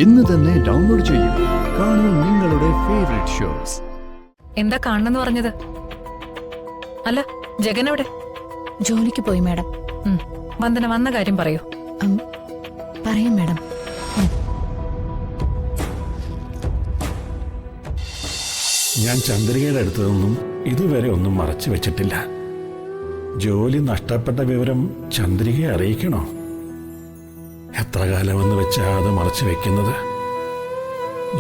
ഇന്ന് തന്നെ ഡൗൺലോഡ് ചെയ്യൂ. കാണൂ നിങ്ങളുടെ ഫേവറേറ്റ് ഷോസ്. എന്താ കാണണമെന്ന് പറഞ്ഞത്? അല്ല, ജഗൻ എവിടെ? ജോലിക്ക് പോയി മാഡം. വന്ദന വന്ന കാര്യം പറയൂ. പറയാം മാഡം. ഞാൻ ചന്ദ്രികയുടെ അടുത്തതൊന്നും ഇതുവരെ ഒന്നും മറച്ചു വെച്ചിട്ടില്ല. ജോലി നഷ്ടപ്പെട്ട വിവരം ചന്ദ്രികയെ അറിയിക്കണോ? എത്ര കാലമെന്ന് വെച്ചാ അത് മറച്ചു വെക്കുന്നത്?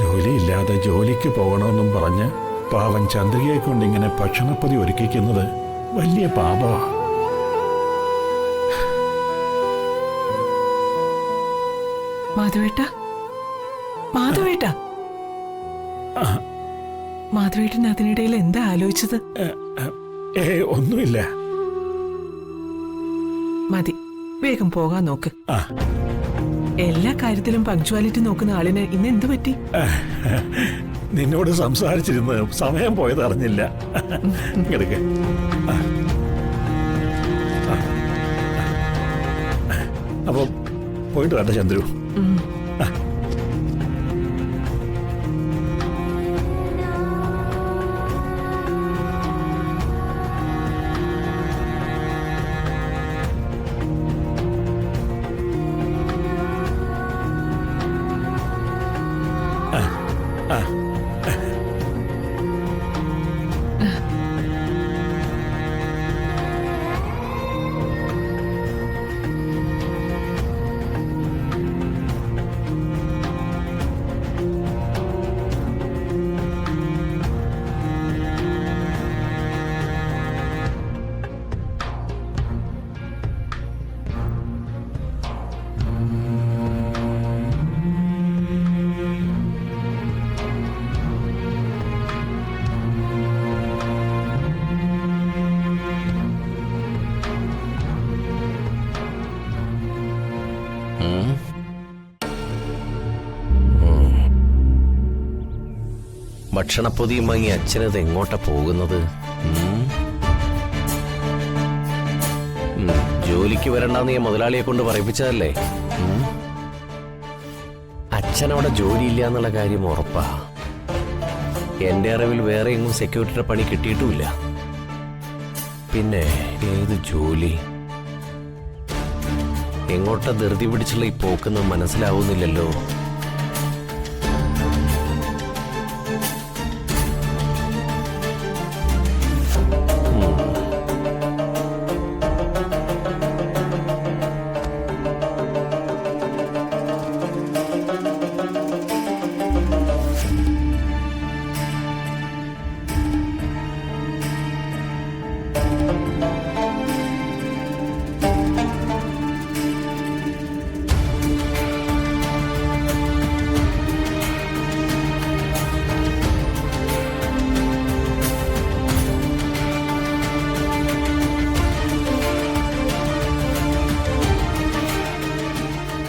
ജോലിയില്ലാതെ ജോലിക്ക് പോകണമെന്നും പറഞ്ഞ് പാവൻ ചന്ദ്രികയെ കൊണ്ട് ഇങ്ങനെ ഭക്ഷണപ്പൊതി ഒരുക്കിക്കുന്നത് വലിയ പാപമാണ്. മാധവേട്ടൻ അതിനിടയിൽ എന്താ ആലോചിച്ചത്? ഒന്നുമില്ല. മതി, വേഗം പോകാൻ നോക്ക്. എല്ലാ കാര്യത്തിലും പങ്ക്ച്വാലിറ്റി നോക്കുന്ന ആളിന് ഇന്ന് എന്തു പറ്റി? നിന്നോട് സംസാരിച്ചിരുന്ന് സമയം പോയത് അറിഞ്ഞില്ല. എടുക്ക. അപ്പൊ പോയിട്ട് വേണ്ട ചന്ദ്രു. ഭക്ഷണപ്പൊതിയും വാങ്ങി അച്ഛനത് എങ്ങോട്ടാ പോകുന്നത്? ജോലിക്ക് വരണ്ടെന്ന് ഞാൻ മുതലാളിയെ കൊണ്ട് പറയിപ്പിച്ചതല്ലേ? അച്ഛനവിടെ ജോലിയില്ല എന്നുള്ള കാര്യം ഉറപ്പാ. എന്റെ അറിവിൽ വേറെ എങ്ങും സെക്യൂരിറ്റിയുടെ പണി കിട്ടിയിട്ടുമില്ല. പിന്നെ ഏത് ജോലി? എങ്ങോട്ടാ ധൃതി പിടിച്ചുള്ള ഈ പോക്കെന്ന് മനസ്സിലാവുന്നില്ലല്ലോ.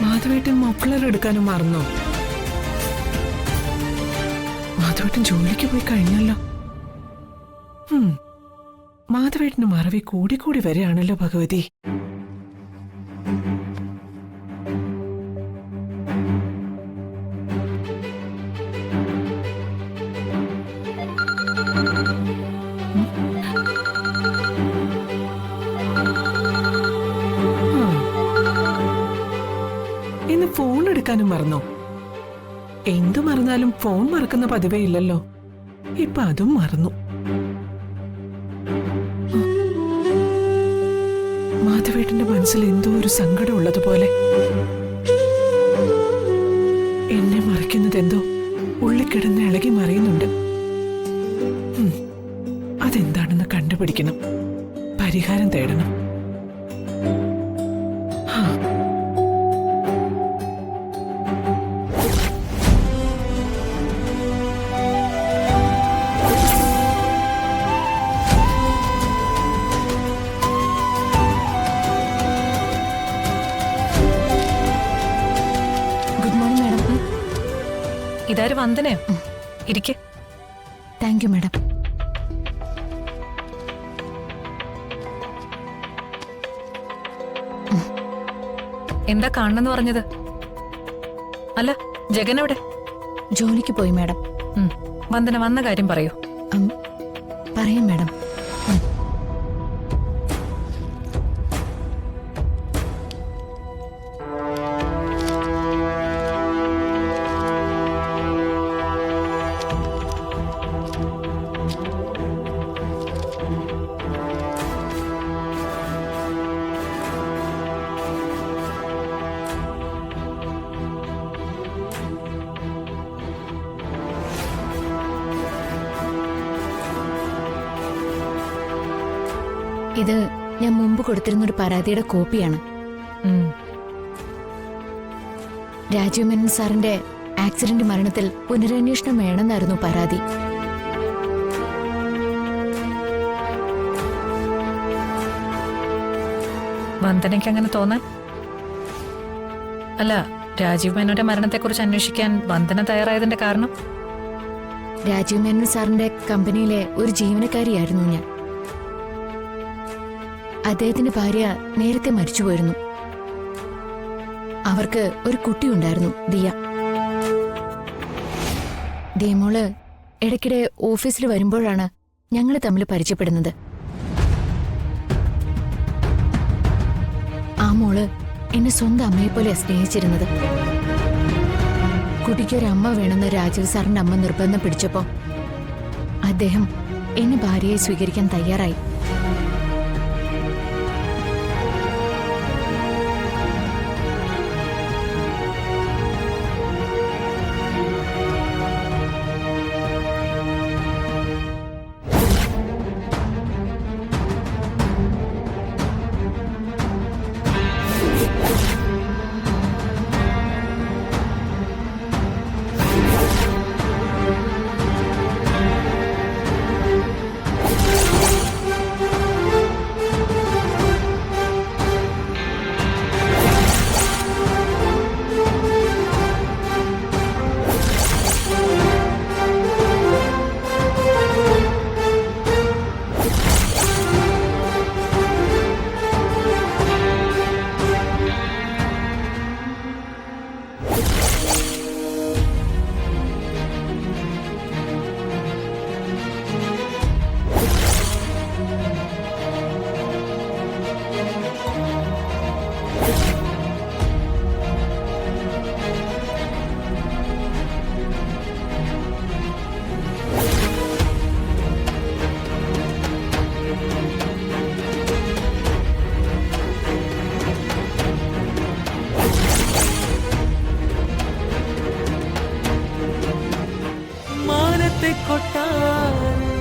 മാധവേട്ടൻ മഫ്ലർ എടുക്കാനും മറന്നോ? മാധവേട്ടൻ ജോലിക്ക് പോയി കഴിഞ്ഞല്ലോ. മാധവേട്ടന് മറവി കൂടിക്കൂടി വരെയാണല്ലോ ഭഗവതി. ഇന്ന് ഫോൺ എടുക്കാനും മറന്നോ? എന്തു മറന്നാലും ഫോൺ മറക്കുന്ന പതിവേ ഇല്ലല്ലോ. ഇപ്പൊ അതും മറന്നു. മാധവേട്ടന്റെ മനസ്സിൽ എന്തോ ഒരു സങ്കടം ഉള്ളതുപോലെ. എന്നെ മറിക്കുന്നത് എന്തോ ഉള്ളിക്കിടന്ന് ഇളകി മറിയുന്നുണ്ട്. അതെന്താണെന്ന് കണ്ടുപിടിക്കണം, പരിഹാരം തേടണം. ഇതാര് വന്ദനയോ? ഇരിക്കെ. Thank you madam. എന്താ കാണണമെന്ന് പറഞ്ഞത്? അല്ല ജഗൻ എവിടെ? ജോലിക്ക് പോയി മാഡം. ഉം. വന്ദന വന്ന കാര്യം പറയൂ. പറയാം മാഡം. ഇത് ഞാൻ മുമ്പ് കൊടുത്തിരുന്ന ഒരു പരാതിയുടെ കോപ്പിയാണ്. ഉം. രാജീവ് മേനൻ സാറിന്റെ ആക്സിഡന്റ് മരണത്തിൽ പുനരന്വേഷണം വേണമെന്നായിരുന്നു പരാതി. വന്ദനയ്ക്ക് അങ്ങനെ തോന്നാൻ? അല്ല, രാജീവ് മേനോന്റെ മരണത്തെക്കുറിച്ച് അന്വേഷിക്കാൻ വന്ദന തയ്യാറായതിന്റെ കാരണം? രാജീവ് മേനൻ സാറിന്റെ കമ്പനിയിലെ ഒരു ജീവനക്കാരിയായിരുന്നു ഞാൻ. അദ്ദേഹത്തിന്റെ ഭാര്യ നേരത്തെ മരിച്ചുപോയിരുന്നു. അവർക്ക് ഒരു കുട്ടിയുണ്ടായിരുന്നു, ദിയ. ദിയമോള് ഇടയ്ക്കിടെ ഓഫീസിൽ വരുമ്പോഴാണ് ഞങ്ങൾ തമ്മിൽ പരിചയപ്പെടുന്നത്. ആ മോള് എന്നെ സ്വന്തം അമ്മയെപ്പോലെ സ്നേഹിച്ചിരുന്നത്. കുട്ടിക്കൊരമ്മ വേണമെന്ന് രാജീവ് സാറിന്റെ അമ്മ നിർബന്ധം പിടിച്ചപ്പോ അദ്ദേഹം എന്നെ ഭാര്യയെ സ്വീകരിക്കാൻ തയ്യാറായി. കൊട്ടാരം